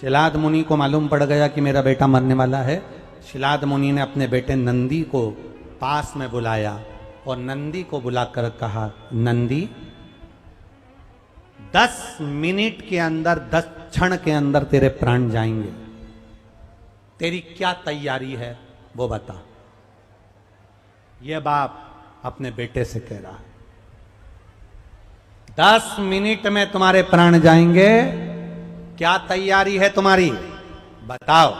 शिलाद मुनि को मालूम पड़ गया कि मेरा बेटा मरने वाला है। शिलाद मुनि ने अपने बेटे नंदी को पास में बुलाया और नंदी को बुलाकर कहा, नंदी 10 मिनट के अंदर, 10 क्षण के अंदर तेरे प्राण जाएंगे, तेरी क्या तैयारी है वो बता। यह बाप अपने बेटे से कह रहा है, 10 मिनट में तुम्हारे प्राण जाएंगे, क्या तैयारी है तुम्हारी बताओ।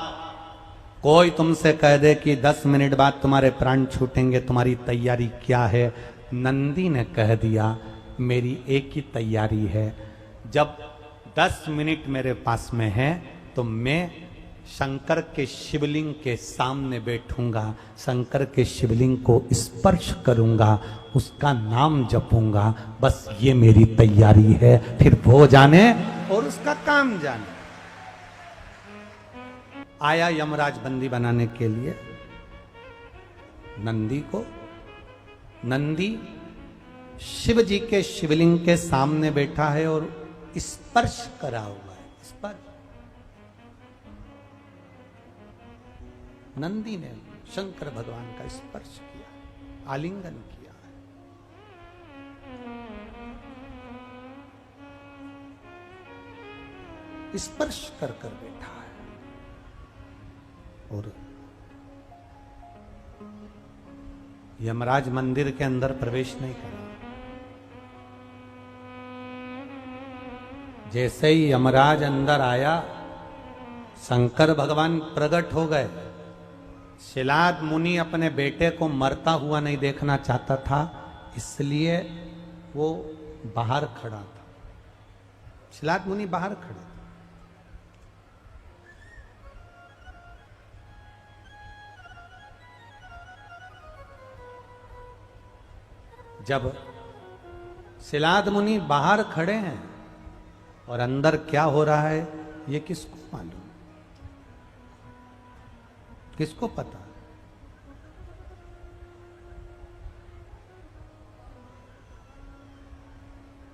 कोई तुमसे कह दे कि 10 मिनट बाद तुम्हारे प्राण छूटेंगे, तुम्हारी तैयारी क्या है। नंदी ने कह दिया, मेरी एक ही तैयारी है, जब 10 मिनट मेरे पास में है तो मैं शंकर के शिवलिंग के सामने बैठूंगा, शंकर के शिवलिंग को स्पर्श करूंगा, उसका नाम जपूंगा, बस ये मेरी तैयारी है। फिर वो जाने और उसका काम जाने। आया यमराज बंदी बनाने के लिए नंदी को। नंदी शिव जी के शिवलिंग के सामने बैठा है और स्पर्श करा हुआ है। स्पर्श नंदी ने शंकर भगवान का स्पर्श किया, आलिंगन किया है। स्पर्श कर कर बैठा है और यमराज मंदिर के अंदर प्रवेश नहीं करा। जैसे ही यमराज अंदर आया, शंकर भगवान प्रकट हो गए। शिलाद मुनि अपने बेटे को मरता हुआ नहीं देखना चाहता था, इसलिए वो बाहर खड़ा था। शिलाद मुनि बाहर खड़े थे। जब शिलाद मुनि बाहर खड़े हैं और अंदर क्या हो रहा है ये किसको मालूम, किसको पता।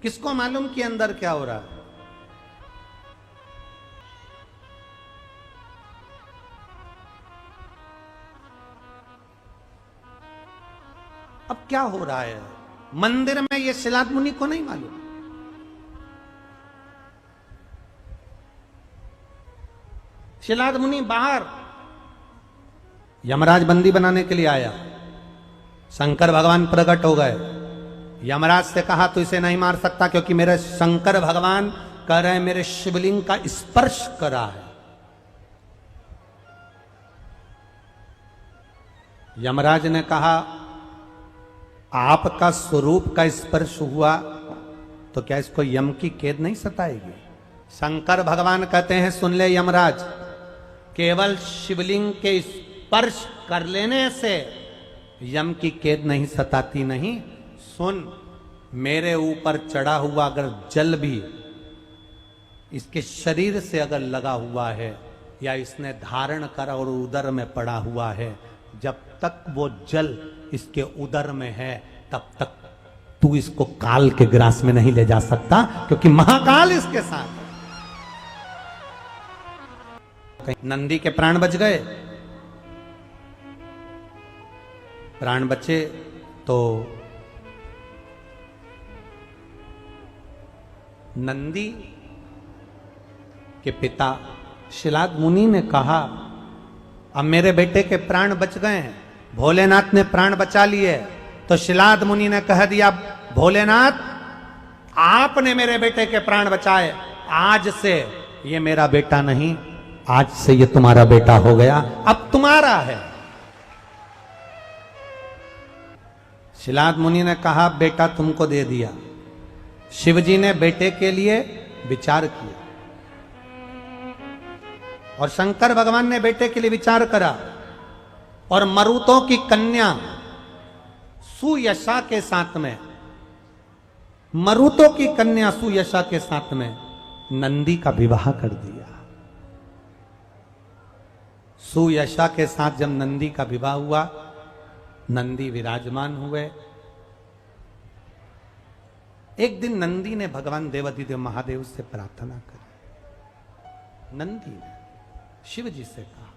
किसको मालूम कि अंदर क्या हो रहा है। अब क्या हो रहा है मंदिर में, ये शिलाद मुनि को नहीं मालूम। शिलाद मुनि बाहर, यमराज बंदी बनाने के लिए आया। शंकर भगवान प्रकट हो गए। यमराज से कहा तू इसे नहीं मार सकता, क्योंकि मेरे शंकर भगवान कह रहे हैं मेरे शिवलिंग का स्पर्श करा है। यमराज ने कहा आपका स्वरूप का स्पर्श हुआ तो क्या इसको यम की कैद नहीं सताएगी। शंकर भगवान कहते हैं सुन ले यमराज, केवल शिवलिंग के स्पर्श कर लेने से यम की कैद नहीं सताती। नहीं सुन, मेरे ऊपर चढ़ा हुआ अगर जल भी इसके शरीर से अगर लगा हुआ है या इसने धारण करा और उदर में पड़ा हुआ है, जब तक वो जल इसके उदर में है तब तक तू इसको काल के ग्रास में नहीं ले जा सकता, क्योंकि महाकाल इसके साथ है। नंदी के प्राण बच गए। प्राण बचे तो नंदी के पिता शिलाद मुनि ने कहा अब मेरे बेटे के प्राण बच गए हैं, भोलेनाथ ने प्राण बचा लिए। तो शिलाद मुनि ने कह दिया भोलेनाथ आपने मेरे बेटे के प्राण बचाए, आज से ये मेरा बेटा नहीं, आज से ये तुम्हारा बेटा हो गया, अब तुम्हारा है। शिलाद मुनि ने कहा बेटा तुमको दे दिया। शिवजी ने बेटे के लिए विचार किया और शंकर भगवान ने बेटे के लिए विचार करा और मरुतों की कन्या सुयशा के साथ में, मरुतों की कन्या सुयशा के साथ में नंदी का विवाह कर दिया। सुयशा के साथ जब नंदी का विवाह हुआ, नंदी विराजमान हुए। एक दिन नंदी ने भगवान देवाधिदेव महादेव से प्रार्थना करी, नंदी ने शिव जी से कहा,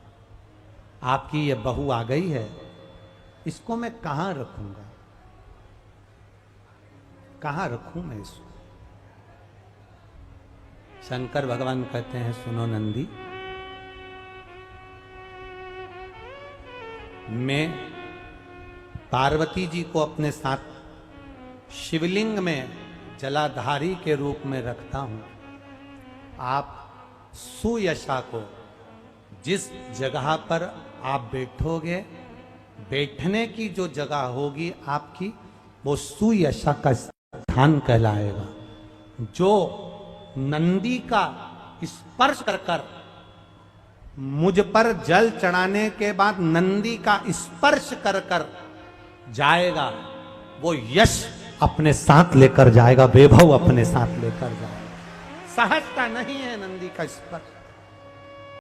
आपकी ये बहू आ गई है, इसको मैं कहां रखूंगा, कहां रखूं मैं इसको। शंकर भगवान कहते हैं, सुनो नंदी, मैं पार्वती जी को अपने साथ शिवलिंग में जलाधारी के रूप में रखता हूं। आप सुयशा को जिस जगह पर आप बैठोगे, बैठने की जो जगह होगी आपकी, वो सुयशा का स्थान कहलाएगा। जो नंदी का स्पर्श कर कर मुझ पर जल चढ़ाने के बाद नंदी का स्पर्श कर कर जाएगा, वो यश अपने साथ लेकर जाएगा, वैभव अपने साथ लेकर जाएगा। सहजता नहीं है नंदी का स्पर्श।